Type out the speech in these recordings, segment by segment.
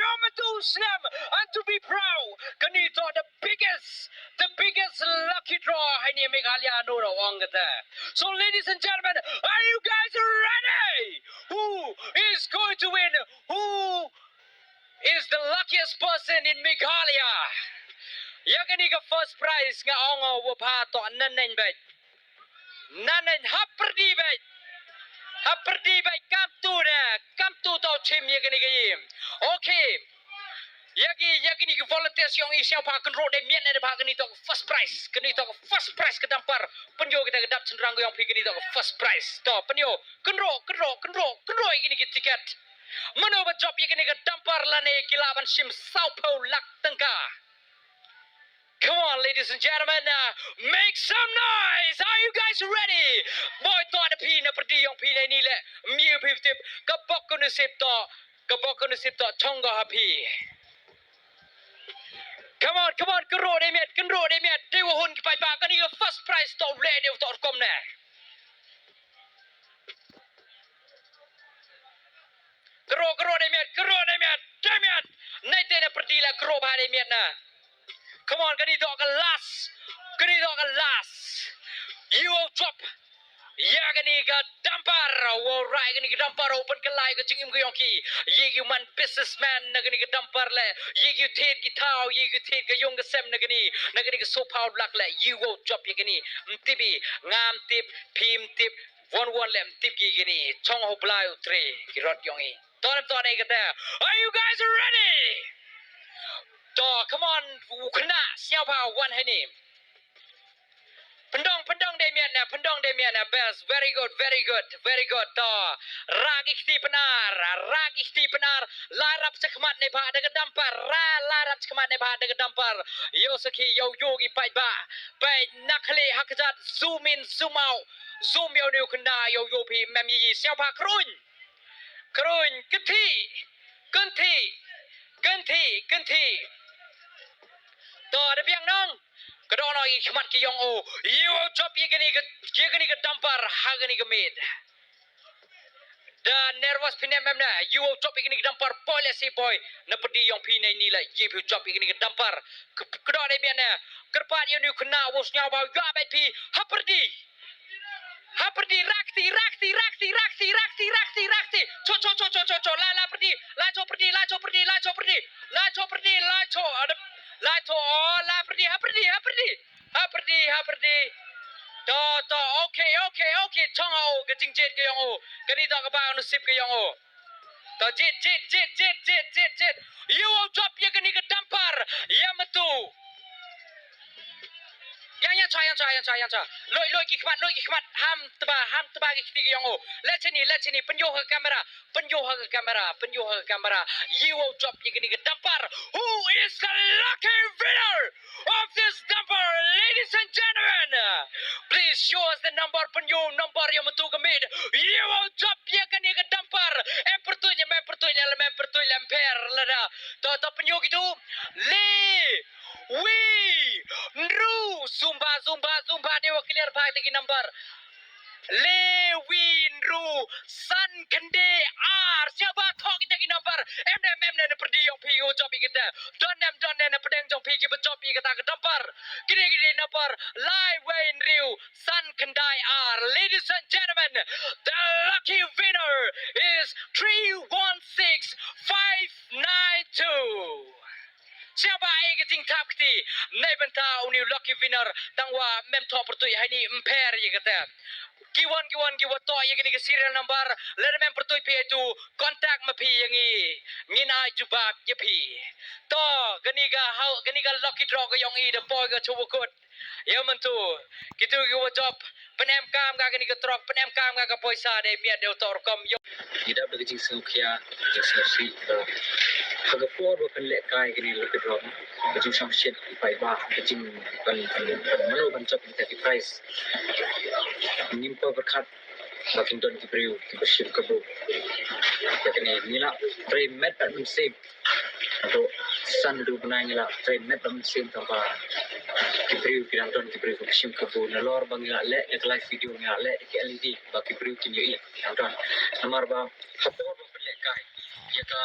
Yamato Slam and to be proud. Kanito the biggest lucky draw. Hani Meghalaya no wangata. So ladies and gentlemen, are you guys ready? Who is going to win? Who is the luckiest person in Meghalaya? Yakani ka first prize nga ongo wapa to nanen bet. Nanen haperdi bet. Haperdi bet come to chim yakani ka yim. Okay. Yagi ni volunteers yang isiau pa kenro de mian de pa kani to first prize ke dampar penyo kita kedap cenderang yang pi kani to first prize to penyo kenro ini ke tiket mano ba job ye kani ke dampar lane kilaban sim saupo lak tengka. Come on, ladies and gentlemen, make some noise. Are you guys ready? Boy, to ada pi na perdi yang pi ni le miu pi tip kapok kunu sip to chonga hapi. Come on, kenro de miat. Dewa hun ki pai pa kani ke first prize to radio to kom ne. Kenro de miat. Naite na perdi la kenro ba de miat na. Come on, kani to ke last. You will drop. Ya kani ke dampar. Alright, kani ke dampar open ke lai ke jingim ke yongki. Ye human businessman na kani ke dampar le. Ye tet ki tau, ye tet ke yong ke sem na kani ke so power black le. You will drop ye kani. Mtibi, ngam tip, pim tip, one le mtip ki kani. Chong ho blai utre ki rot yongi. Tonam kata. Are you guys ready? Come on, kena siapa one hani. Pendong demian na best. Very good. To rag ikhti penar. Larap cekmat ne ba de dampar. Larap cekmat ne ba de dampar. Yo saki yo yogi pai ba. Pai nakhle hakjat zoom in zoom out. Zoom yo new kena yo pi memyi siapa krun. Ganti. To ada biang nong. Kedono ikhmat ki yong o. You job ye gani ke dampar hagani ke mid. Dan nervous pinem memna. You job ye gani ke dampar policy boy. Na pedi yong pine ni la. You job ye gani ke dampar. Kedono biang na. Kerpat you kena wos nyawa ya bai pi haperdi. Rakti. Cho. La perdi. La cho perdi. Haperdi. To. Okay. Chongo ke jingjet ke yang o. Kani to ke ba nasib ke yang o. To jet. You will drop ye kani ke dampar. Yamatu. Yang cha. Loi ki khmat. Ham teba ki khti yang o. Let sini penyo ke kamera. You will drop ye kani ke dampar. Who is the lucky winner of this dampar, ladies and gentlemen? Please show us the number penyo number yang metu ke mid. You will drop ye kani ke dampar. Pertunya lemper lada. To penyo gitu. Nru Zumba dewa clear bhai teki number Nru San Kende R siapa thok teki number M ne perdi yong pi yo job kita don ne pedeng jong pi ki job kita ke number gini number Lai Nru San Kendai R. Ladies and gentlemen, the lucky winner is 316592. Siapa ai ke ting tap kti nei benta uni lucky winner tangwa mem to pertui hani imper ye kata kiwan to ye ke serial number le mem pertui pi tu contact ma pi yangi ngina jubak ye pi to gani ga lucky draw ga yong i de boy ga chubukut ye mentu kitu go job penem kam ga gani ga trok penem kam ga poisa de miat de tor kom yo tidak begitu sengkia jersey Singapore bukan lek kai kini lebih drop baju sang shit pai ba baju mana bancap kita price nimpa berkat makin don ki priu ki bership kabu yakni nila tray met at same atau san du benai nila tray met at same tanpa ki priu ki don ki priu bership kabu nalor bangila lek live video nila lek ki LED ba ki priu ki ni don namar ba hapor bukan lek kai ya ka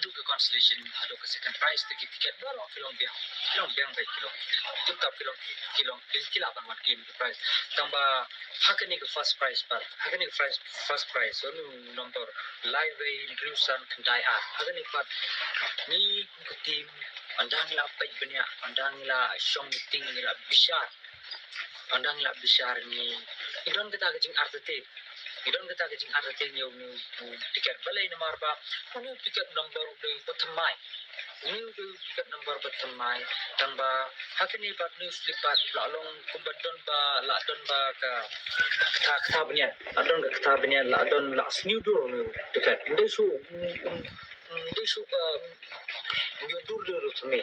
hadu ke constellation hadu ke second prize tegi tiket baru film biang baik film tetap film kilapan wan game prize tambah hakani ke first prize par hakani first prize so nomor live Rusan kendai hakani pat ni ke team andang la baik banyak andang la song meeting la besar andang la besar ni idon kita kecing arti idon kita kecing arti ni tiket balai nomor ba anu tiket nomor de pertamai ni tiket nomor pertamai tambah hakani pat ni slipat la long kumbadon ba la don ba ka kata benya adon ka kata benya la don la sniudur ni tiket ndesu ba ngiudur dur tumi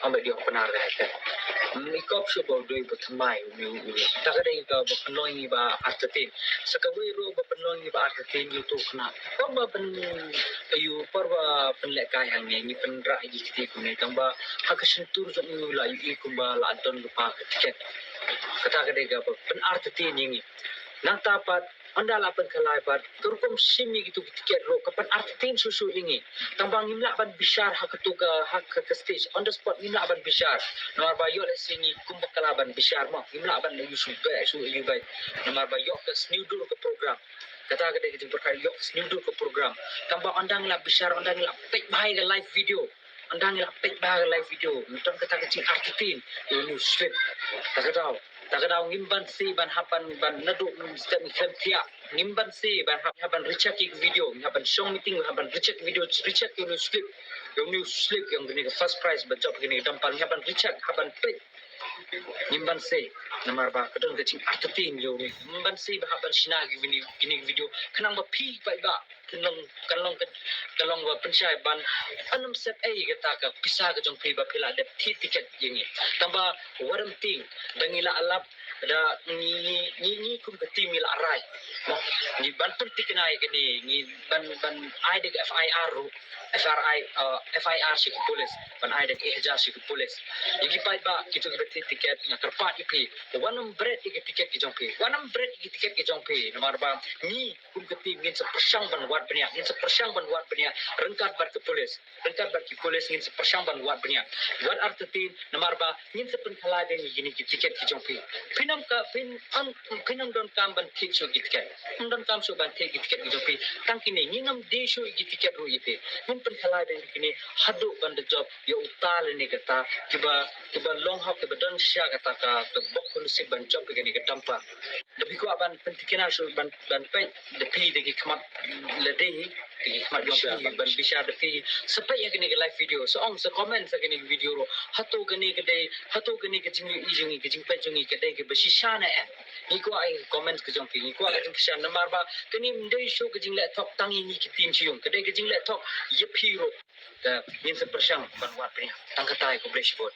ambil dia benar kata ikop sebab doi bertemai tak ada yang berpenuhi ba artetin sekawi ro berpenuhi ba artetin itu kena parba pen ayu parba penlekai yang ni penra ikti kuni tambah hak sentur janu la ikumba la don lupa tiket kata kadega pen artetin ini nang tapat anda lapan kalai pat kerukum simi gitu tiket ro kapan artetin susu ini tambang imla ban bishar hak tuga hak ke stage on the spot imla ban bishar nomor bayo le sini kumbak kalaban bishar mo imla ban yusuf ba su yubai nomor bayo ke sniudur ke program kata kata gitu berkali yok sniudur ke program tambang andang la bishar andang la pek bahai ke live video andang la pek bahai live video mutan kata kecil artetin ini slip tak tahu ngimban si ban hapan ban nadu step ikan tiap ngimban si ban hapan richard video hapan show meeting hapan richard video richard yang new slip yang gini first prize baca begini dampal hapan richard hapan play ngimban si nomor ba kadang kecing artetin yo ni ngimban si hapan sinagi gini video kenang ba pi ba kalong ba pensai ban anum set kata ka pisah ke jong pi ba pila de tiket ini tambah warm ting bangila alap ada ni kum ke tim mila arai ni ban penting kenai gini ni ban ai de FIR si polis ban ai de ihja si polis igi pai ba kita berarti tiket na terpat ipi wanam bread tiket ki jong pi wanam bread tiket ki jong pi nomor ba ni kum ke tim ngin sepersang ban wat benya ngin sepersang ban wat benya rengkat bar ke polis ngin sepersang ban wat benya wat arti nomor ba ngin sepen khala de gini tiket ki jong pi pinam don kam ban tik so tiket don kam so ban tik tiket ki jong pi tangkini ngingam de so tiket ro ipi mun pen khala de kini hadu ban de job yo utal ni kata tiba long hop tiba don sya kata ka bok kondisi ban job gini ke tampa lebih ku ban pentikina so ban pe de pi de ki kamat ledehi mat jong ban bisa de pi sepai ya gini live video so ong se comment sa gini video ro hatu gini ke jingi ke jing pe jingi ke de ke besisana ni ko ai comment ke jong pi ni ko ai jing kisah namar ba kini mdei show ke jing laptop tangi ni ke tin chiung ke de ke jing laptop ye pi ro ke min se persang ban wat pi tang katai ko bleshbot